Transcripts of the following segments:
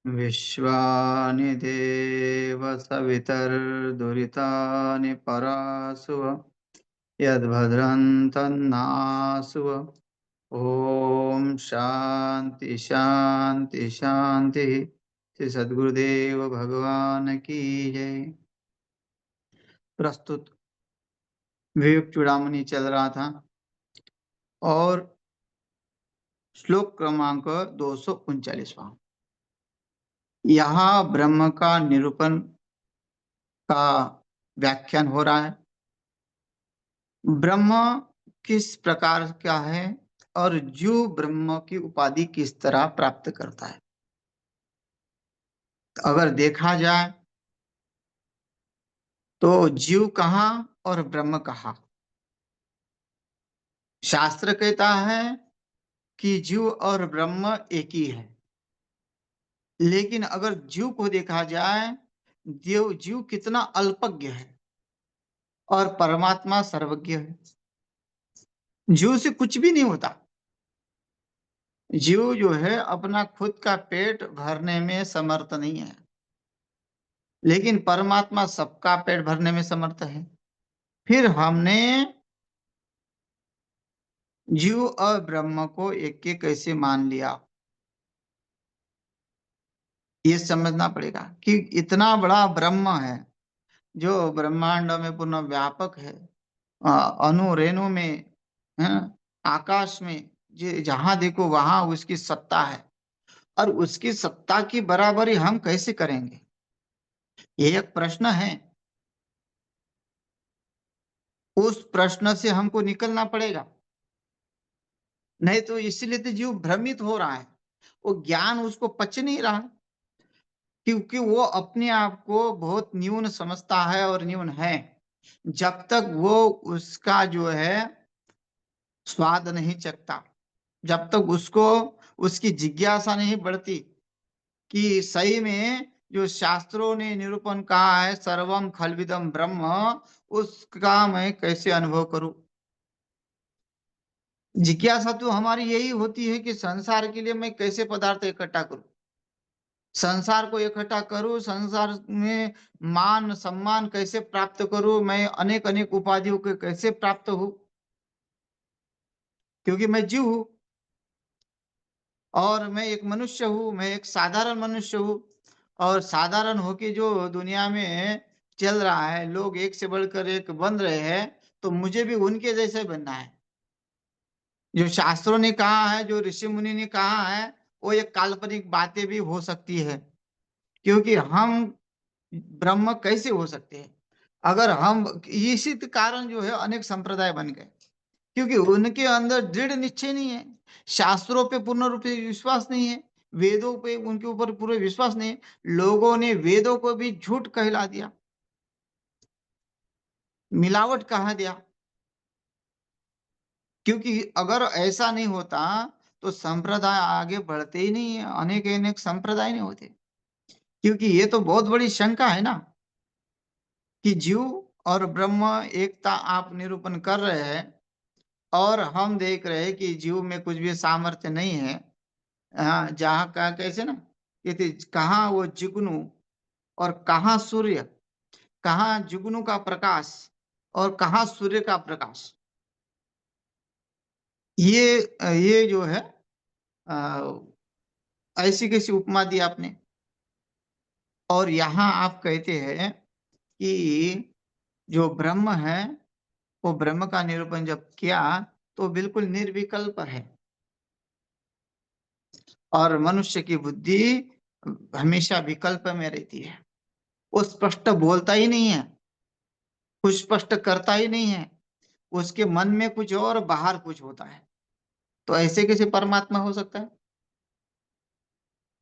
विश्वानि देव सवितर्दुरितानि परासुव यद्भद्रं तन्नासुव। ओम शांति शांति शांति। श्री सद्गुरुदेव भगवान की जय। प्रस्तुत विवेक चूड़ामणि चल रहा था और श्लोक क्रमांक 239वां। यहाँ ब्रह्म का निरूपण का व्याख्यान हो रहा है। ब्रह्म किस प्रकार का है और जीव ब्रह्म की उपाधि किस तरह प्राप्त करता है। अगर देखा जाए तो जीव कहाँ और ब्रह्म कहाँ। शास्त्र कहता है कि जीव और ब्रह्म एक ही है, लेकिन अगर जीव को देखा जाए, जीव कितना अल्पज्ञ है और परमात्मा सर्वज्ञ है। जीव से कुछ भी नहीं होता। जीव जो है अपना खुद का पेट भरने में समर्थ नहीं है, लेकिन परमात्मा सबका पेट भरने में समर्थ है। फिर हमने जीव और ब्रह्म को एक के कैसे मान लिया, ये समझना पड़ेगा कि इतना बड़ा ब्रह्म है जो ब्रह्मांड में पूर्ण व्यापक है। अणु रेणु में है, आकाश में, जहां देखो वहां उसकी सत्ता है और उसकी सत्ता की बराबरी हम कैसे करेंगे, ये एक प्रश्न है। उस प्रश्न से हमको निकलना पड़ेगा, नहीं तो इसलिए तो जीव भ्रमित हो रहा है। वो ज्ञान उसको पच नहीं रहा, क्योंकि वो अपने आप को बहुत न्यून समझता है और न्यून है। जब तक वो उसका जो है स्वाद नहीं चखता, जब तक उसको उसकी जिज्ञासा नहीं बढ़ती कि सही में जो शास्त्रों ने निरूपण कहा है सर्वम खलविदम ब्रह्म, उसका मैं कैसे अनुभव करूं। जिज्ञासा तो हमारी यही होती है कि संसार के लिए मैं कैसे पदार्थ इकट्ठा करूं, संसार को इकट्ठा करूं, संसार में मान सम्मान कैसे प्राप्त करूं, मैं अनेक अनेक उपाधियों के कैसे प्राप्त हूं, क्योंकि मैं जीव हूं और मैं एक मनुष्य हूँ, मैं एक साधारण मनुष्य हूँ। और साधारण होके जो दुनिया में चल रहा है, लोग एक से बढ़कर एक बन रहे हैं, तो मुझे भी उनके जैसे बनना है। जो शास्त्रों ने कहा है, जो ऋषि मुनि ने कहा है, वो एक काल्पनिक बातें भी हो सकती है। क्योंकि हम ब्रह्म कैसे हो सकते हैं अगर हम, इसी कारण जो है अनेक संप्रदाय बन गए, क्योंकि उनके अंदर दृढ़ निश्चय नहीं है, शास्त्रों पे पूर्ण रूप से विश्वास नहीं है, वेदों पे उनके ऊपर पूरे विश्वास नहीं है। लोगों ने वेदों को भी झूठ कहला दिया, मिलावट कहा दिया। क्योंकि अगर ऐसा नहीं होता तो संप्रदाय आगे बढ़ते ही नहीं है, अनेक अनेक संप्रदाय नहीं होते। क्योंकि ये तो बहुत बड़ी शंका है ना कि जीव और ब्रह्म एकता आप निरूपण कर रहे हैं और हम देख रहे हैं कि जीव में कुछ भी सामर्थ्य नहीं है। हाँ, जहाँ का कैसे ना कहते, कहाँ वो जुगनू और कहाँ सूर्य, कहाँ जुगनू का प्रकाश और कहाँ सूर्य का प्रकाश। ये जो है ऐसी कैसी उपमा दी आपने। और यहाँ आप कहते हैं कि जो ब्रह्म है, वो ब्रह्म का निरूपण जब किया तो बिल्कुल निर्विकल्प है और मनुष्य की बुद्धि हमेशा विकल्प में रहती है। वो स्पष्ट बोलता ही नहीं है, कुछ स्पष्ट करता ही नहीं है, उसके मन में कुछ और बाहर कुछ होता है। तो ऐसे कैसे परमात्मा हो सकता है,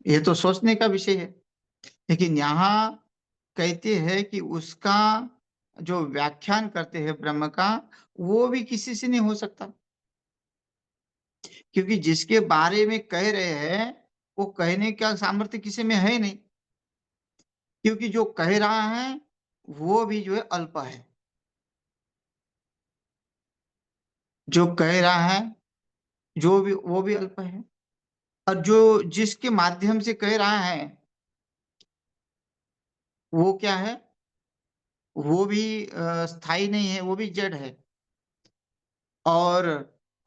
ये तो सोचने का विषय है। लेकिन यहाँ कहते हैं कि उसका जो व्याख्यान करते हैं ब्रह्म का, वो भी किसी से नहीं हो सकता, क्योंकि जिसके बारे में कह रहे हैं वो कहने का सामर्थ्य किसी में है नहीं। क्योंकि जो कह रहा है वो भी जो है अल्प है, जो कह रहा है जो भी वो भी अल्प है। और जो जिसके माध्यम से कह रहा है वो क्या है, वो भी स्थायी नहीं है, वो भी जड़ है। और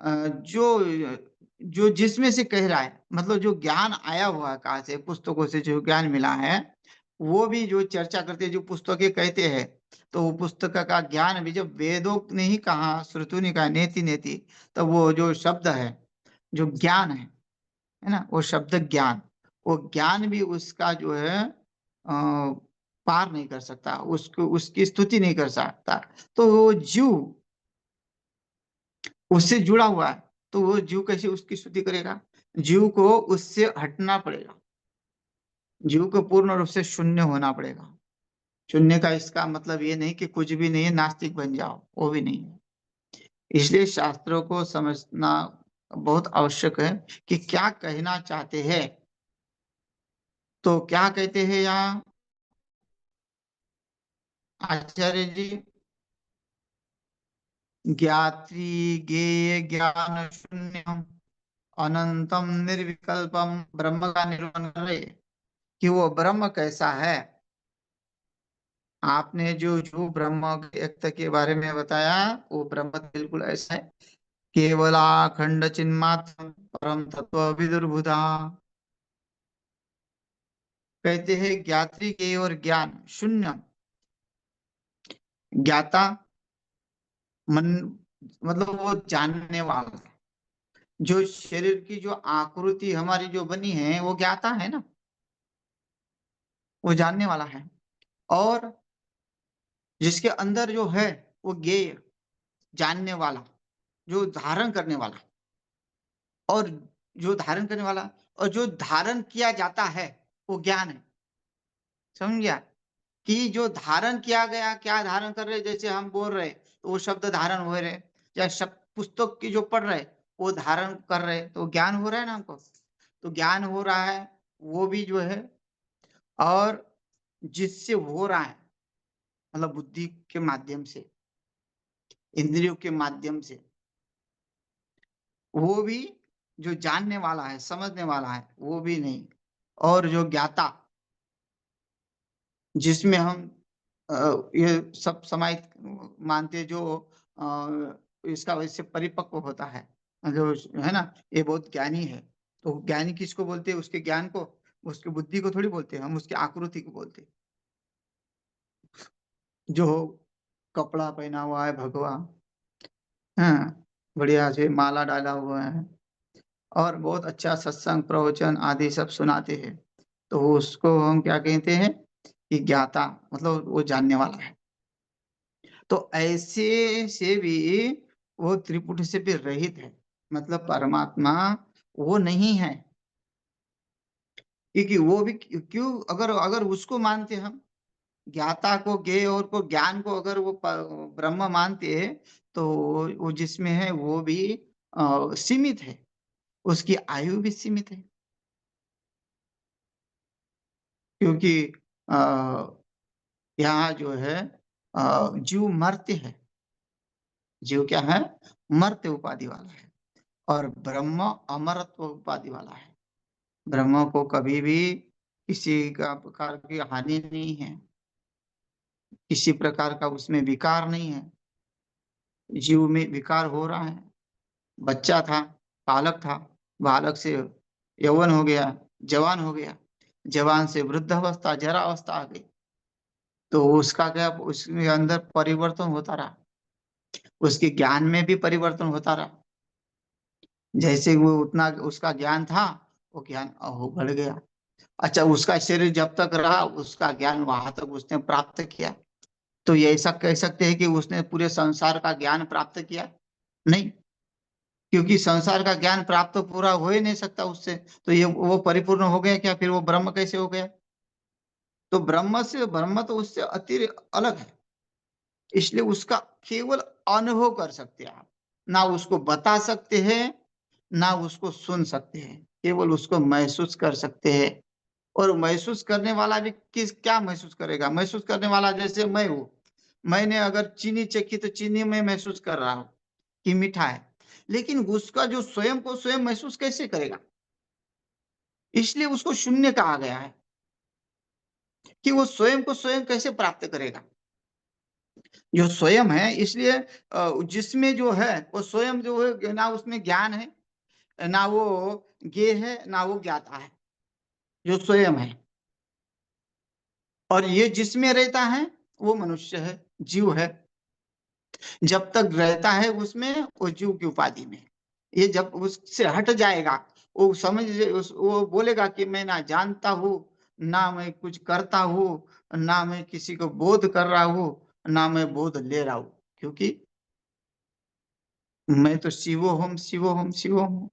जो जो जिसमें से कह रहा है, मतलब जो ज्ञान आया हुआ है कहाँ से, पुस्तकों से जो ज्ञान मिला है, वो भी जो चर्चा करते हैं, जो पुस्तकें कहते हैं, तो वो पुस्तक का ज्ञान भी जब वेदों ने ही कहा, श्रुतु ने कहा, नेति नेति, तो वो जो शब्द है, जो ज्ञान है ना, वो शब्द ज्ञान, वो ज्ञान भी उसका जो है पार नहीं कर सकता, उसको उसकी स्तुति नहीं कर सकता। तो वो जीव उससे जुड़ा हुआ है, तो वो जीव कैसे उसकी स्तुति करेगा? जीव को उससे हटना पड़ेगा, जीव को पूर्ण रूप से शून्य होना पड़ेगा। शून्य का इसका मतलब ये नहीं कि कुछ भी नहीं है, नास्तिक बन जाओ, वो भी नहीं है। इसलिए शास्त्रों को समझना बहुत आवश्यक है कि क्या कहना चाहते हैं। तो क्या कहते हैं यहाँ आचार्य जी? ज्ञात्री ज्ञेय ज्ञान शून्यम अनंतम निर्विकल्पम ब्रह्म का निरूपण कर रहे हैं कि वो ब्रह्म कैसा है। आपने जो जो ब्रह्म व्यक्त के बारे में बताया, वो ब्रह्म बिल्कुल ऐसा है, केवलाखंड चिन्मात्र परम तत्व विदुर्भुता। कहते हैं ज्ञात्री के और ज्ञान शून्य। ज्ञाता मन, मतलब वो जानने वाला है। जो शरीर की जो आकृति हमारी जो बनी है वो ज्ञाता है ना, वो जानने वाला है। और जिसके अंदर जो है वो ज्ञेय, जानने वाला, जो धारण करने वाला, और जो धारण करने वाला, और जो धारण किया जाता है वो ज्ञान है। समझ गया? कि जो धारण किया गया, क्या धारण कर रहे, जैसे हम बोल रहे तो वो शब्द धारण हो रहे, या शब्द पुस्तक की जो पढ़ रहे वो धारण कर रहे, तो ज्ञान हो रहा है ना हमको। तो ज्ञान हो रहा है वो भी जो है, और जिससे हो रहा है, मतलब बुद्धि के माध्यम से, इंद्रियों के माध्यम से, वो भी जो जानने वाला है, समझने वाला है, वो भी नहीं। और जो ज्ञाता, जिसमें हम ये सब समाहित मानते, जो इसका वैसे परिपक्व होता है, जो है ना, ये बहुत ज्ञानी है। तो ज्ञानी किसको बोलते हैं? उसके ज्ञान को, उसकी बुद्धि को थोड़ी बोलते हैं हम, उसकी आकृति को बोलते हैं। जो कपड़ा पहना हुआ है भगवा, हाँ, बढ़िया से माला डाला हुआ है, और बहुत अच्छा सत्संग प्रवचन आदि सब सुनाते हैं, तो उसको हम क्या कहते हैं कि ज्ञाता, मतलब वो जानने वाला है। तो ऐसे से भी वो त्रिपुट से भी रहित है, मतलब परमात्मा वो नहीं है। क्योंकि वो भी क्यों, अगर अगर उसको मानते हम, ज्ञाता को, ज्ञेय और को, ज्ञान को अगर वो ब्रह्म मानते हैं, तो वो जिसमें है वो भी सीमित है, उसकी आयु भी सीमित है। क्योंकि आ, यहाँ जो है जीव मर्त्य है, जीव क्या है? मर्त्य उपाधि वाला है। और ब्रह्म अमरत्व उपाधि वाला है। ब्रह्म को कभी भी किसी का प्रकार की हानि नहीं है, किसी प्रकार का उसमें विकार नहीं है। जीव में विकार हो रहा है, बच्चा था, बालक था, बालक से यौवन हो गया, जवान हो गया, जवान से वृद्ध अवस्था, जरा अवस्था आ गई, तो उसका क्या, उसके अंदर परिवर्तन होता रहा, उसके ज्ञान में भी परिवर्तन होता रहा। जैसे वो उतना उसका ज्ञान था, वो ज्ञान हो बढ़ गया। अच्छा, उसका शरीर जब तक रहा उसका ज्ञान वहां तक उसने प्राप्त किया। तो ये ऐसा कह सकते हैं कि उसने पूरे संसार का ज्ञान प्राप्त किया? नहीं, क्योंकि संसार का ज्ञान प्राप्त तो पूरा हो ही नहीं सकता उससे। तो ये वो परिपूर्ण हो गया क्या? फिर वो ब्रह्म कैसे हो गया? तो ब्रह्म तो उससे अतिरिक्त अलग है। इसलिए उसका केवल अनुभव कर सकते हैं आप, ना उसको बता सकते हैं, ना उसको सुन सकते हैं, केवल उसको महसूस कर सकते हैं। और महसूस करने वाला भी किस क्या महसूस करेगा? महसूस करने वाला जैसे मैं हूँ, मैंने अगर चीनी चखी तो चीनी में महसूस कर रहा हूँ कि मीठा है। लेकिन उसका जो स्वयं को स्वयं महसूस कैसे करेगा? इसलिए उसको शून्य कहा गया है कि वो स्वयं को स्वयं कैसे प्राप्त करेगा? जो स्वयं है इसलिए जिसमें जो है वो स्वयं जो है ना उसमें ज्ञान है, ना वो ज्ञेय है, ना वो ज्ञाता है, जो स्वयं है। और ये जिसमें रहता है वो मनुष्य है, जीव है। जब तक रहता है उसमें, वो जीव की उपाधि में। ये जब उससे हट जाएगा, वो वो बोलेगा कि मैं ना जानता हूँ, ना मैं कुछ करता हूँ, ना मैं किसी को बोध कर रहा हूँ, ना मैं बोध ले रहा हूँ, क्योंकि मैं तो शिवोहम शिवोहम शिवोहम हूँ,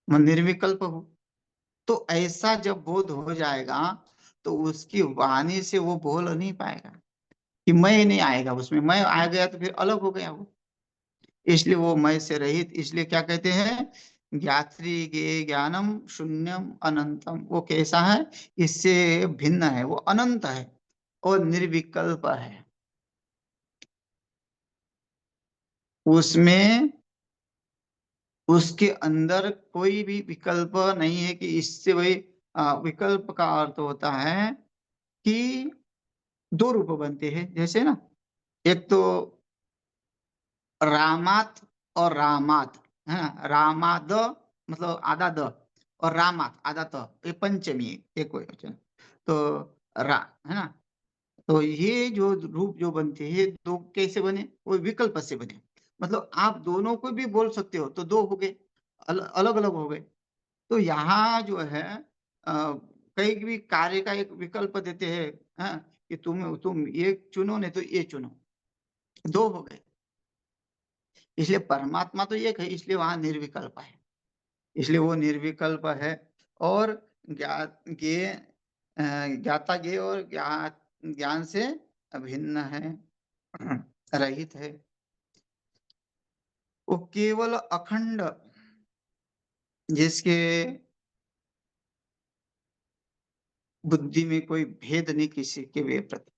मैं निर्विकल्प हूँ। तो ऐसा जब बोध हो जाएगा तो उसकी वाणी से वो बोल नहीं पाएगा कि मैं नहीं आएगा, उसमें मैं आ गया तो फिर अलग हो गया वो। इसलिए वो मैं से रहित, इसलिए क्या कहते हैं, ज्ञात्री ज्ञेय ज्ञानम शून्यम अनंतम। वो कैसा है? इससे भिन्न है, वो अनंत है और निर्विकल्प है। उसमें उसके अंदर कोई भी विकल्प नहीं है कि इससे वही विकल्प का अर्थ होता है कि दो रूप बनते हैं, जैसे ना, एक तो रामात और रामात है ना, रामाद मतलब आधा द, और रामात आधा त, ये पंचमी एक वचन। तो रा है ना, तो ये जो रूप जो बनते हैं, ये दो कैसे बने? वो विकल्प से बने। मतलब आप दोनों को भी बोल सकते हो तो दो हो गए, अलग अलग हो गए। तो यहाँ जो है कई भी कार्य का एक विकल्प देते हैं, हाँ, कि तुम ये चुनो, नहीं तो ये चुनो, दो हो गए। इसलिए परमात्मा तो एक है, इसलिए वहां निर्विकल्प है, इसलिए वो निर्विकल्प है। और ज्ञाता ज्ञेय और ज्ञान से अभिन्न है, रहित है। वो केवल अखंड, जिसके बुद्धि में कोई भेद नहीं किसी के वे प्रति,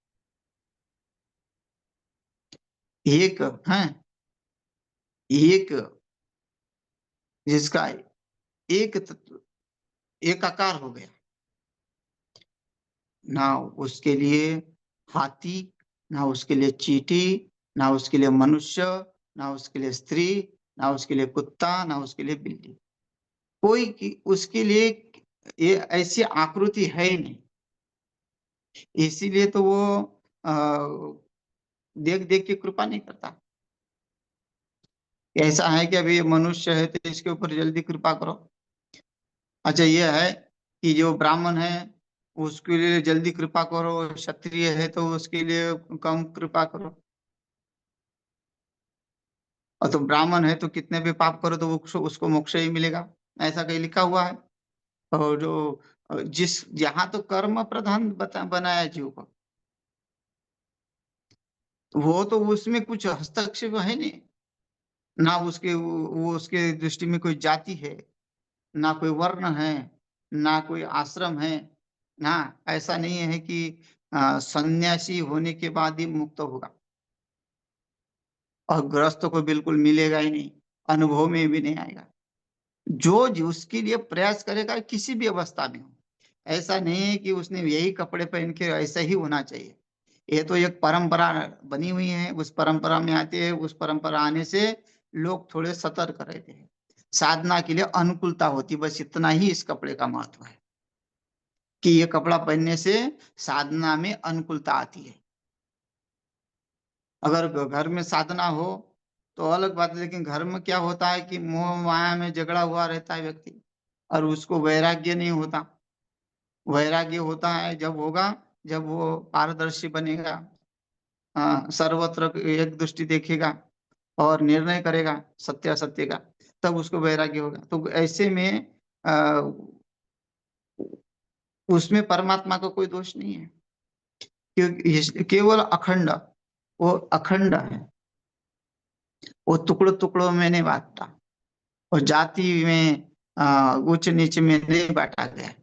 एक है, एक, जिसका एक तत्व, एक आकार हो गया। ना उसके लिए हाथी, ना उसके लिए चींटी, ना उसके लिए मनुष्य, ना उसके लिए स्त्री, ना उसके लिए कुत्ता, ना उसके लिए बिल्ली, कोई उसके लिए ये ऐसी आकृति है ही नहीं। इसीलिए तो वो देख देख के कृपा नहीं करता। ऐसा है कि अभी ये मनुष्य है तो इसके ऊपर जल्दी कृपा करो। अच्छा ये है कि जो ब्राह्मण है उसके लिए जल्दी कृपा करो, क्षत्रिय है तो उसके लिए कम कृपा करो। और तो ब्राह्मण है तो कितने भी पाप करो तो उसको मोक्ष ही मिलेगा, ऐसा कहीं लिखा हुआ है। और जो जिस यहाँ तो कर्म प्रधान बनाया जीव को, वो तो उसमें कुछ हस्तक्षेप है नहीं। ना उसके वो उसके दृष्टि में कोई जाति है, ना कोई वर्ण है, ना कोई आश्रम है। ना, ऐसा नहीं है कि सन्यासी होने के बाद ही मुक्त होगा, और गृहस्थ को बिल्कुल मिलेगा ही नहीं, अनुभव में भी नहीं आएगा। जो उसके लिए प्रयास करेगा किसी भी अवस्था में हो, ऐसा नहीं है कि उसने यही कपड़े पहन के ऐसा ही होना चाहिए। ये तो एक परंपरा बनी हुई है, उस परंपरा में आते हैं, उस परंपरा आने से लोग थोड़े सतर्क रहते हैं। साधना के लिए अनुकूलता होती, बस इतना ही इस कपड़े का महत्व है कि ये कपड़ा पहनने से साधना में अनुकूलता आती है। अगर घर में साधना हो तो अलग बात है, लेकिन घर में क्या होता है कि मोह माया में जगड़ा हुआ रहता है व्यक्ति, और उसको वैराग्य नहीं होता। वैराग्य होता है जब होगा, जब वो पारदर्शी बनेगा, सर्वत्र एक दृष्टि देखेगा और निर्णय करेगा सत्य असत्य का, तब उसको वैराग्य होगा। तो ऐसे में आ, उसमें परमात्मा का कोई दोष नहीं है, क्योंकि केवल अखंड, वो अखंड है, वो टुकड़ों टुकड़ों में नहीं बांटता, और जाति में उच्च नीच में नहीं बांटा गया।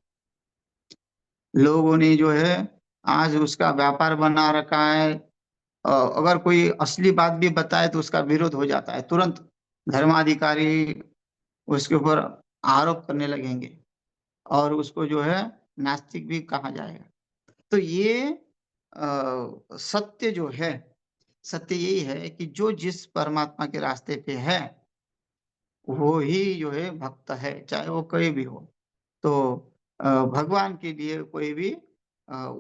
लोगों ने जो है आज उसका व्यापार बना रखा है। अगर कोई असली बात भी बताए तो उसका विरोध हो जाता है तुरंत। धर्माधिकारी उसके ऊपर आरोप करने लगेंगे और उसको जो है नास्तिक भी कहा जाएगा। तो ये सत्य जो है, सत्य यही है कि जो जिस परमात्मा के रास्ते पे है, वो ही जो है भक्त है, चाहे वो कोई भी हो। तो भगवान के लिए कोई भी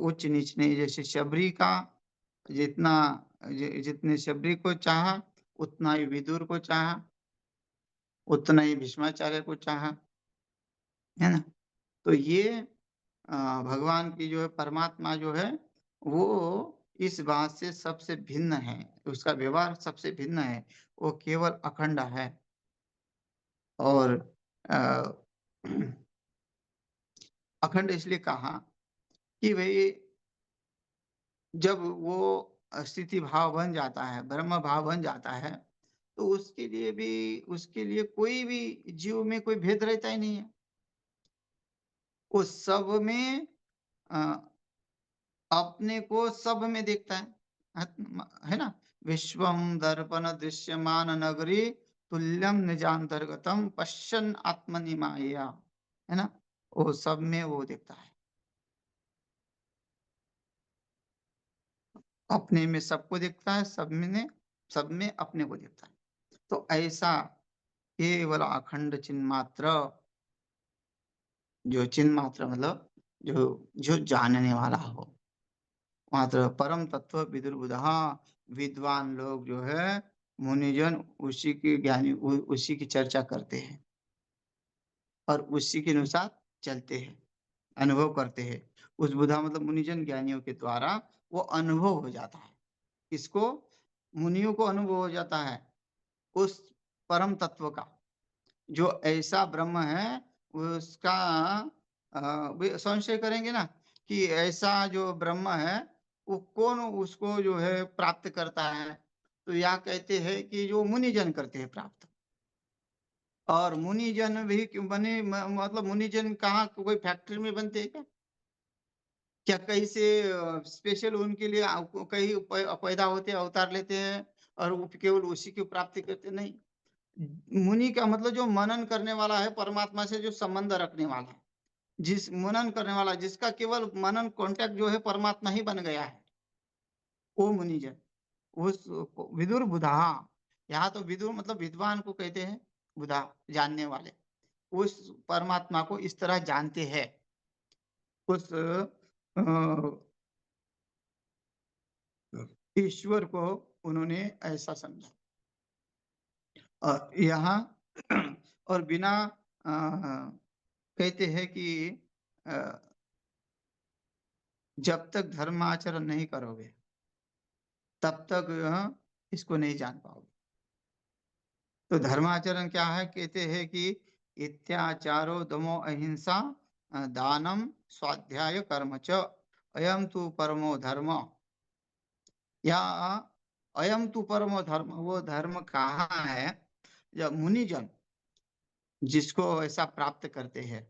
ऊँच-नीच नहीं, जैसे शबरी का जितना जितने शबरी को चाहा, उतना ही विदुर को चाहा, उतना ही भीष्माचार्य को चाहा, है ना? तो ये भगवान की जो है परमात्मा जो है, वो इस बात से सबसे भिन्न है, उसका व्यवहार सबसे भिन्न है, वो केवल अखंड है। और अ, अखंड इसलिए कहा कि भई जब वो स्थिति भाव बन जाता है, ब्रह्म भाव बन जाता है, तो उसके लिए कोई भी जीव में कोई भेद रहता ही नहीं है। वो सब में अ, अपने को सब में देखता है। है ना? विश्वम दर्पण दृश्यमान नगरी तुल्यम निजांतर्गतम पश्यन् आत्मनि मायया। है ना? वो सब में वो देखता है। अपने में सबको देखता है, सब में अपने को देखता है। तो ऐसा केवल अखंड चिन्मात्र, जो चिन्मात्र मतलब जो जो जानने वाला हो, मात्र परम तत्व विदुर्बुदः, विद्वान लोग जो है, मुनिजन उसी की उसी की चर्चा करते हैं और उसी के अनुसार चलते हैं, अनुभव करते हैं। उस बुधा मतलब मुनिजन ज्ञानियों के द्वारा वो अनुभव हो जाता है। किसको? मुनियों को अनुभव हो जाता है उस परम तत्व का। जो ऐसा ब्रह्म है, उसका वे संशय करेंगे ना कि ऐसा जो ब्रह्म है, वो कौन उसको जो है प्राप्त करता है? तो यहाँ कहते हैं कि जो मुनिजन करते हैं प्राप्त। और मुनिजन भी क्यों बने? मतलब मुनिजन कहाँ कोई फैक्ट्री में बनते हैं क्या? क्या कहीं से स्पेशल उनके लिए कहीं पैदा होते हैं, अवतार लेते हैं और वो केवल उसी की प्राप्ति करते हैं? नहीं। मुनि का मतलब जो मनन करने वाला है, परमात्मा से जो संबंध रखने वाला है, जिस मनन करने वाला, जिसका केवल मनन कॉन्टैक्ट जो है परमात्मा ही बन गया है, वो मुनिजन। उस विदुर बुधा, यहाँ तो विदुर मतलब विद्वान को कहते हैं, बुधा जानने वाले। उस परमात्मा को इस तरह जानते हैं, उस ईश्वर को उन्होंने ऐसा समझा। यहाँ और बिना कहते हैं कि अ, जब तक धर्माचरण नहीं करोगे, तब तक इसको नहीं जान पाओगे। तो धर्माचरण क्या है? कहते हैं कि इत्याचारो दमो अहिंसा दानम स्वाध्याय कर्म च अयम तु परमो धर्म। या अयम तु परमो धर्म, वो धर्म कहाँ है? जब मुनिजन जिसको ऐसा प्राप्त करते हैं,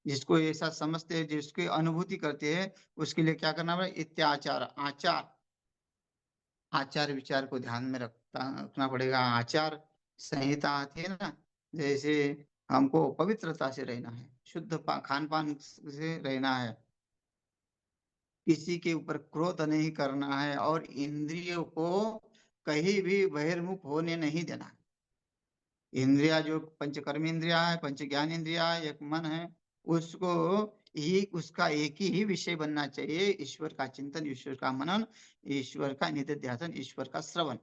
जिसको ऐसा समझते हैं, जिसकी अनुभूति करते हैं, उसके लिए क्या करना पड़ेगा? इत्याचार, आचार, आचार विचार को ध्यान में रखना पड़ेगा। आचार संहिता आती है ना, जैसे हमको पवित्रता से रहना है, शुद्ध खान पान से रहना है, किसी के ऊपर क्रोध नहीं करना है और इंद्रियों को कहीं भी बहिर्मुख होने नहीं देना है। इंद्रिया जो पंचकर्म इंद्रिया है, पंच ज्ञान इंद्रिया है, एक मन है, उसको ही उसका एक ही विषय बनना चाहिए, ईश्वर का चिंतन, ईश्वर का मनन, ईश्वर का निधिध्यासन, ईश्वर का श्रवण।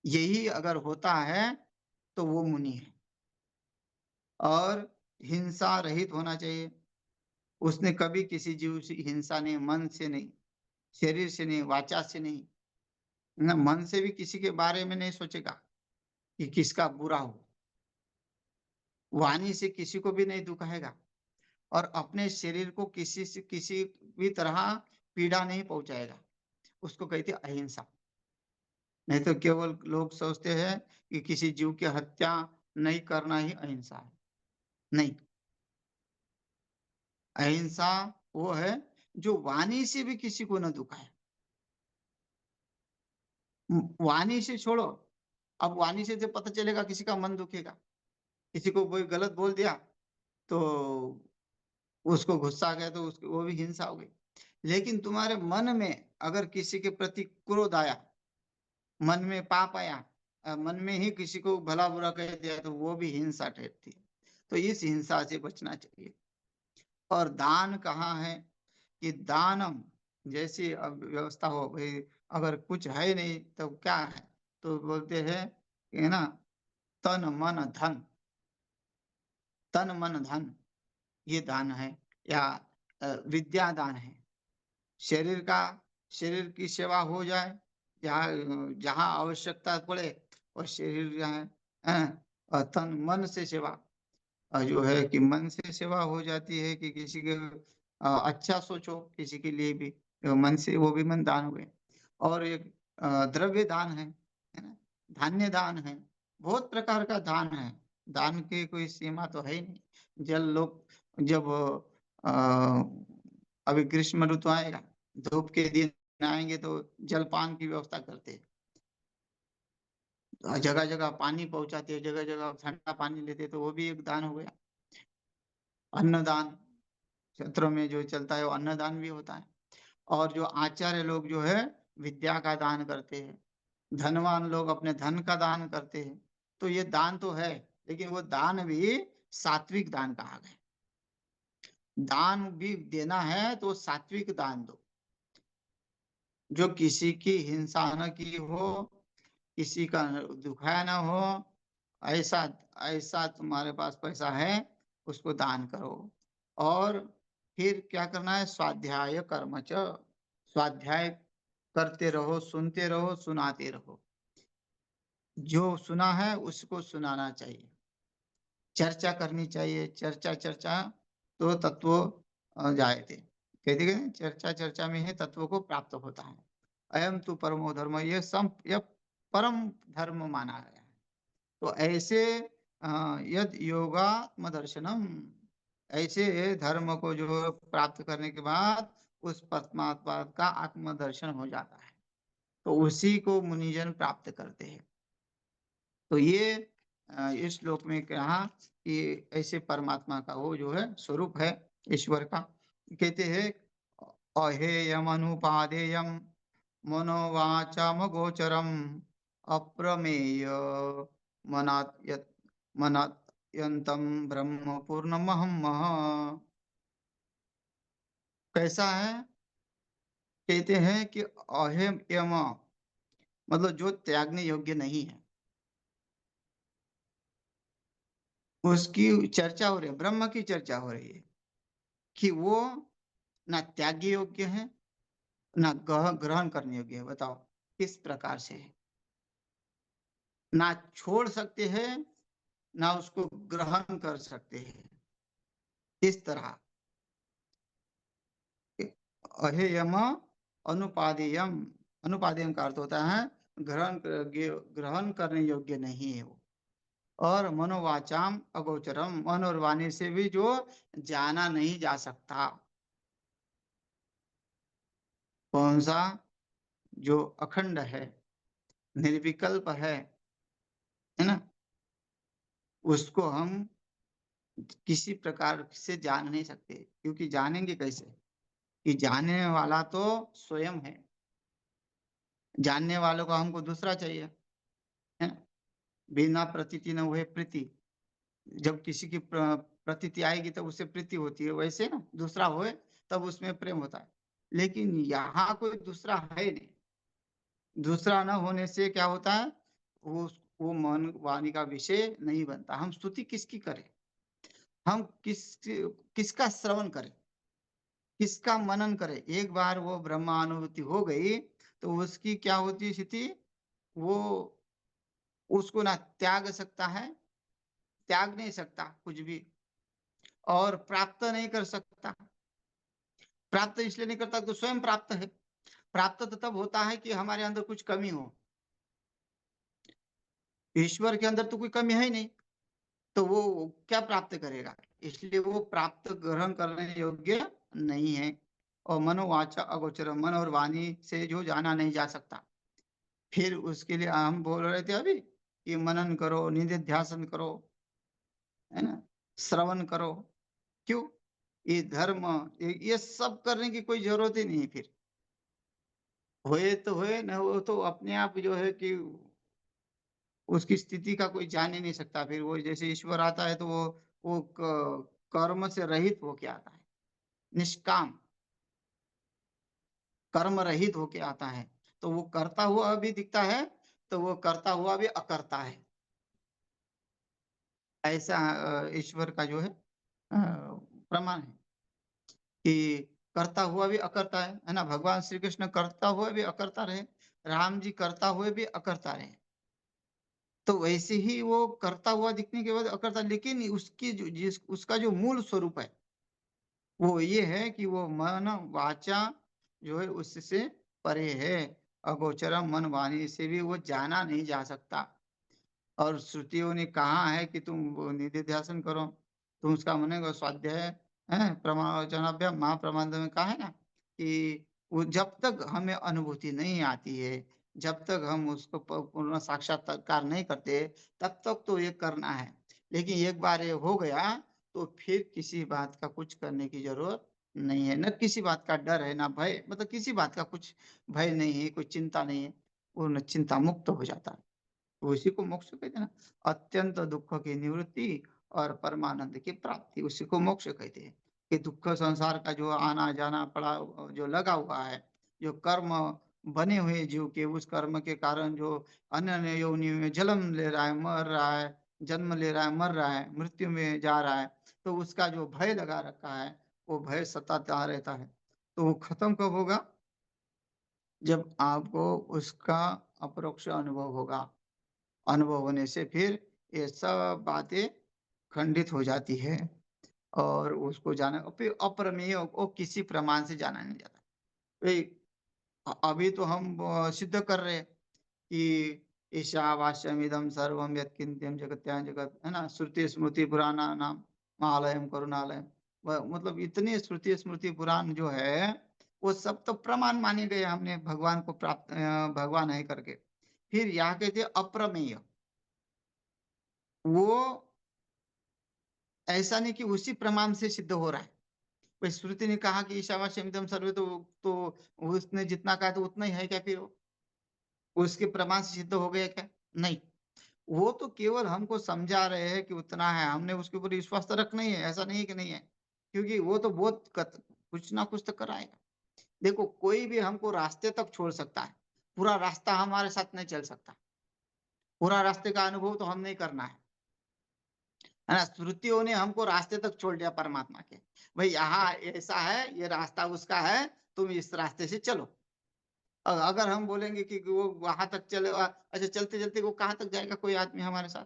यही अगर होता है तो वो मुनि है। और हिंसा रहित होना चाहिए। उसने कभी किसी जीव से हिंसा नहीं, मन से नहीं, शरीर से नहीं, वाचा से नहीं, ना मन से भी किसी के बारे में नहीं सोचेगा कि किसका बुरा हो। वाणी से किसी को भी नहीं दुखाएगा और अपने शरीर को किसी से किसी भी तरह पीड़ा नहीं पहुंचाएगा। उसको कहते हैं अहिंसा। नहीं तो केवल लोग सोचते हैं कि किसी जीव की हत्या नहीं करना ही अहिंसा है। नहीं, अहिंसा वो है जो वाणी से भी किसी को न दुखाए। वाणी से छोड़ो, अब वाणी से जो पता चलेगा किसी का मन दुखेगा, किसी को कोई गलत बोल दिया तो उसको गुस्सा आ गया तो उसको वो भी हिंसा हो गई। लेकिन तुम्हारे मन में अगर किसी के प्रति क्रोध आया, मन में पाप आया, मन में ही किसी को भला बुरा कह दिया तो वो भी हिंसा ठहरती है। तो इस हिंसा से बचना चाहिए। और दान कहाँ है कि दानम, जैसी अब व्यवस्था हो भाई, अगर कुछ है नहीं तो क्या है, तो बोलते हैं कि ना, तन मन धन, तन मन धन ये दान है, या विद्या दान है। शरीर का, शरीर की सेवा हो जाए, जहाँ जहाँ आवश्यकता पड़े, और शरीर जो है और तन मन से सेवा, जो है कि मन से सेवा हो जाती है कि किसी के अच्छा सोचो किसी के लिए भी, तो मन से वो भी मन दान हुए। और एक द्रव्य दान है ना, धान्य दान है, बहुत प्रकार का दान है। दान की कोई सीमा तो है ही नहीं। जल लोग जब अभी ग्रीष्म ऋतु आएगा, धूप के दिन आएंगे तो जलपान की व्यवस्था करते हैं, जगह जगह पानी पहुंचाते हैं, जगह जगह ठंडा पानी लेते हैं, तो वो भी एक दान हो गया। अन्नदान क्षेत्रों में जो चलता है वो अन्नदान भी होता है। और जो आचार्य लोग जो है विद्या का दान करते हैं, धनवान लोग अपने धन का दान करते हैं। तो ये दान तो है, लेकिन वो दान भी सात्विक दान कहा गया। दान भी देना है तो सात्विक दान दो, जो किसी की हिंसा न की हो, किसी का दुखाया ना हो, ऐसा ऐसा तुम्हारे पास पैसा है उसको दान करो। और फिर क्या करना है, स्वाध्याय कर्मच, स्वाध्याय करते रहो, सुनते रहो, सुनाते रहो। जो सुना है उसको सुनाना चाहिए, चर्चा करनी चाहिए, चर्चा चर्चा तो तत्व जायते, कहते हैं चर्चा चर्चा में ही तत्व को प्राप्त होता है। अयम तो परमो धर्म, यह परम धर्म माना गया है। तो ऐसे यद योगात्म दर्शनम, ऐसे धर्म को जो प्राप्त करने के बाद उस परमात्मा का आत्मदर्शन हो जाता है, तो उसी को मुनिजन प्राप्त करते हैं। तो ये इस श्लोक में कहा कि ऐसे परमात्मा का वो जो है स्वरूप है ईश्वर का। कहते हैं अहेयम अनुपादेयम मनोवाचाम गोचरम अप्रमेय मनात्यंतम ब्रह्म पूर्णमहम मह। कैसा है, कहते हैं कि अहेम यम, मतलब जो त्यागने योग्य नहीं है, उसकी चर्चा हो रही है, ब्रह्म की चर्चा हो रही है कि वो ना त्याग्य योग्य है, ना ग्रहण करने योग्य है। बताओ किस प्रकार से है, ना छोड़ सकते हैं, ना उसको ग्रहण कर सकते हैं। इस तरह अहेयम अनुपादेयम, अनुपादेयम का अर्थ होता है ग्रहण करने योग्य नहीं है वो। और मनोवाचाम अगोचरम, मन और वाणी से भी जो जाना नहीं जा सकता। कौन सा, जो अखंड है, निर्विकल्प है ना, उसको हम किसी प्रकार से जान नहीं सकते। क्योंकि जानेंगे कैसे, कि जानने वाला तो स्वयं है, जानने वालों को हमको दूसरा चाहिए, है ना। बिना प्रतीति न हुए प्रीति, जब किसी की प्रतीति आएगी तब उससे प्रीति होती है, वैसे ना दूसरा होए तब उसमें प्रेम होता है। लेकिन यहाँ कोई दूसरा है नहीं, दूसरा न होने से क्या होता है, वो मन वाणी का विषय नहीं बनता। हम स्तुति किसकी करें, हम किसका श्रवण करें, किसका मनन करें। एक बार वो ब्रह्मानुभूति हो गई तो उसकी क्या होती है स्थिति, वो उसको ना त्याग सकता है, त्याग नहीं सकता कुछ भी, और प्राप्त नहीं कर सकता। प्राप्त इसलिए नहीं करता तो स्वयं प्राप्त है। प्राप्त तो तब होता है कि हमारे अंदर कुछ कमी हो, ईश्वर के अंदर तो कोई कमी है ही नहीं, तो वो क्या प्राप्त करेगा। इसलिए वो प्राप्त ग्रहण करने योग्य नहीं है। और मनोवाचा अगोचर, मन और वाणी से जो जाना नहीं जा सकता। फिर उसके लिए हम बोल रहे थे अभी कि मनन करो, निधिध्यासन करो, है ना? श्रवण करो। क्यों? ये धर्म, ये सब करने की कोई ज़रूरत ही नहीं है फिर। होए तो होए, न हो तो अपने आप जो है कि उसकी स्थिति का कोई जान ही नहीं सकता। फिर वो जैसे ईश्वर आता है तो वो कर्म से रहित होके आता है, निष्काम, कर्म रहित होके आता है। तो वो करता हुआ भी दिखता है, तो वो करता हुआ भी अकर्ता है। ऐसा ईश्वर का जो है प्रमाण है कि करता हुआ भी अकर्ता है ना? भगवान श्री कृष्ण करता हुआ भी अकर्ता रहे, राम जी करता हुए भी अकर्ता रहे। तो वैसे ही वो करता हुआ दिखने के बाद अकर्ता, लेकिन उसकी उसका जो मूल स्वरूप है, वो ये है कि वो मन, वाचा जो है उससे परे है। अगोचरम, मन वाणी से भी वो जाना नहीं जा सकता। और श्रुतियों ने कहा है कि तुम वो निधिध्यासन करो, तुम उसका मानेगा स्वाध्याय है, प्रमाणाभ्याम महाप्रबंध में कहा है ना कि वो जब तक हमें अनुभूति नहीं आती है, जब तक हम उसको पूर्ण साक्षात्कार नहीं करते, तब तक तो ये करना है। लेकिन एक बार ये हो गया तो फिर किसी बात का कुछ करने की जरूरत नहीं है, न किसी बात का डर है, ना भय, मतलब किसी बात का कुछ भय नहीं है, कोई चिंता नहीं है, पूर्ण चिंता मुक्त हो जाता है। तो उसी को मोक्ष कहते हैं ना। अत्यंत दुख की निवृत्ति और परमानंद की प्राप्ति, उसी को मोक्ष कहते हैं। कि दुख संसार का जो आना जाना पड़ा, जो लगा हुआ है, जो कर्म बने हुए जीव के, उस कर्म के कारण जो अन्य अन्य योनियों में जन्म ले रहा है, मर रहा है, जन्म ले रहा है, मर रहा है, मृत्यु में जा रहा है, तो उसका जो भय लगा रखा है, वो भय सताता रहता है। तो वो खत्म कब होगा? जब आपको उसका अपरोक्ष अनुभव होगा। अनुभव होने से फिर ये सब बातें खंडित हो जाती है और उसको जाना, और फिर अप्रमेय, वो किसी प्रमाण से जाना नहीं जाता। वही अभी तो हम सिद्ध कर रहे हैं कि ईशावास्यमिदं सर्वं यत्किंचित् जगत्यां जगत, है ना? श्रुति स्मृति पुराणानाम आलयम करुणालयम। मतलब इतने श्रुति स्मृति पुराण जो है, वो सब तो प्रमाण माने गए हमने भगवान को प्राप्त, भगवान है करके। फिर यहाँ कहते हैं अप्रमेय। वो ऐसा नहीं कि उसी प्रमाण से सिद्ध हो रहा है। कोई श्रुति ने कहा कि ईशावास्यमिदं सर्वे, तो उसने जितना कहा तो उतना ही है क्या फिर वो? उसके प्रमाण से सिद्ध हो गया क्या? नहीं। वो तो केवल हमको समझा रहे हैं कि उतना है, हमने उसके ऊपर विश्वास तो रखना ही है, ऐसा नहीं है कि नहीं है। क्योंकि वो तो बहुत कुछ ना कुछ तो कराएगा। देखो, कोई भी हमको रास्ते तक छोड़ सकता है, पूरा रास्ता हमारे साथ नहीं चल सकता। पूरा रास्ते का अनुभव तो हम नहीं करना है ना? श्रुतियों ने हमको रास्ते तक छोड़ दिया परमात्मा के। भाई यहाँ ऐसा है, ये रास्ता उसका है, तुम इस रास्ते से चलो। अगर हम बोलेंगे कि वो वहां तक चले, अच्छा चलते चलते वो कहाँ तक जाएगा कोई आदमी हमारे साथ?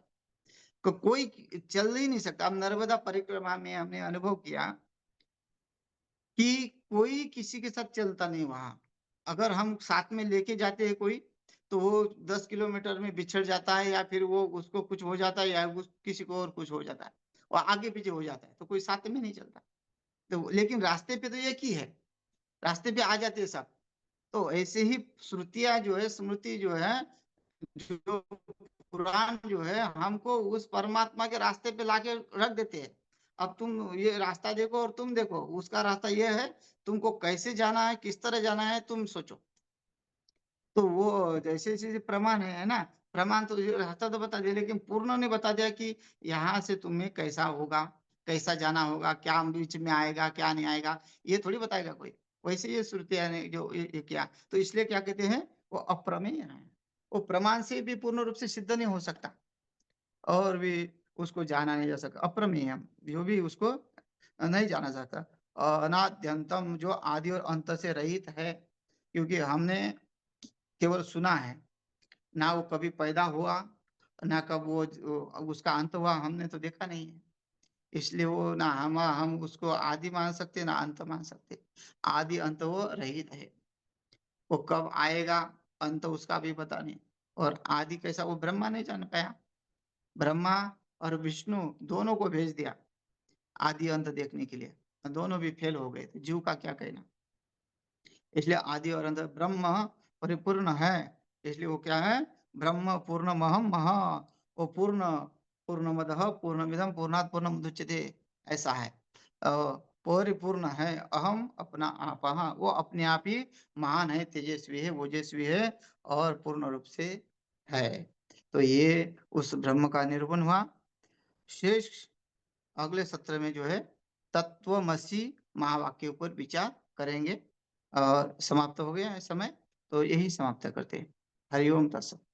कोई चल ही नहीं सकता। अब नर्मदा परिक्रमा में हमने अनुभव किया कि कोई किसी के साथ चलता नहीं वहां। अगर हम साथ में लेके जाते हैं कोई, तो वो 10 किलोमीटर में बिछड़ जाता है, या फिर वो उसको कुछ हो जाता है, या किसी को और कुछ हो जाता है, और आगे पीछे हो जाता है, तो कोई साथ में नहीं चलता। तो लेकिन रास्ते पे तो एक ही है, रास्ते पे आ जाते हैं सब। तो ऐसे ही श्रुतियां जो है, स्मृति जो है, जो कुरान जो है, हमको उस परमात्मा के रास्ते पे लाके रख देते हैं। अब तुम ये रास्ता देखो और तुम देखो, उसका रास्ता ये है, तुमको कैसे जाना है, किस तरह जाना है, तुम सोचो। तो वो जैसे जैसे प्रमाण है ना? प्रमाण तो ये रास्ता तो बता दिया, लेकिन पूर्ण ने बता दिया कि यहाँ से तुम्हें कैसा होगा, कैसा जाना होगा, क्या बीच में आएगा, क्या नहीं आएगा, ये थोड़ी बताएगा कोई। वैसे ये श्रुतियां ने जो ये किया, तो इसलिए क्या कहते हैं, वो अप्रमेय है। वो प्रमाण से भी पूर्ण रूप से सिद्ध नहीं हो सकता, और भी उसको जाना नहीं जा सकता। अप्रमेय, जो भी उसको नहीं जाना जाता। अनाद्यंतम, जो आदि और अंत से रहित है। क्योंकि हमने केवल सुना है, ना वो कभी पैदा हुआ, ना कब वो उसका अंत हुआ, हमने तो देखा नहीं है। इसलिए वो ना हम उसको आदि मान सकते, ना अंत मान सकते। आदि अंत वो रहित है। वो कब आएगा, अंत उसका भी पता नहीं। और आदि कैसा, वो ब्रह्मा नहीं जान पाया। ब्रह्मा और विष्णु दोनों को भेज दिया आदि अंत देखने के लिए, दोनों भी फेल हो गए थे। जीव का क्या कहना? इसलिए आदि और अंत ब्रह्म परिपूर्ण है, इसलिए वो क्या है, ब्रह्म पूर्णमहम महा, वो पूर्णमदः पूर्णमिदं पूर्णात् पूर्णमुदच्यते, ऐसा है। अ, परिपूर्ण है, अहम अपना आप, हाँ, वो अपने आप ही महान है, तेजस्वी है, ओजस्वी है और पूर्ण रूप से है। तो ये उस ब्रह्म का निरूपण हुआ। शेष अगले सत्र में जो है तत्वमसि महावाक्य के ऊपर विचार करेंगे। और समाप्त हो गया है समय, तो यही समाप्त करते हैं। हरि ओम तत्सत।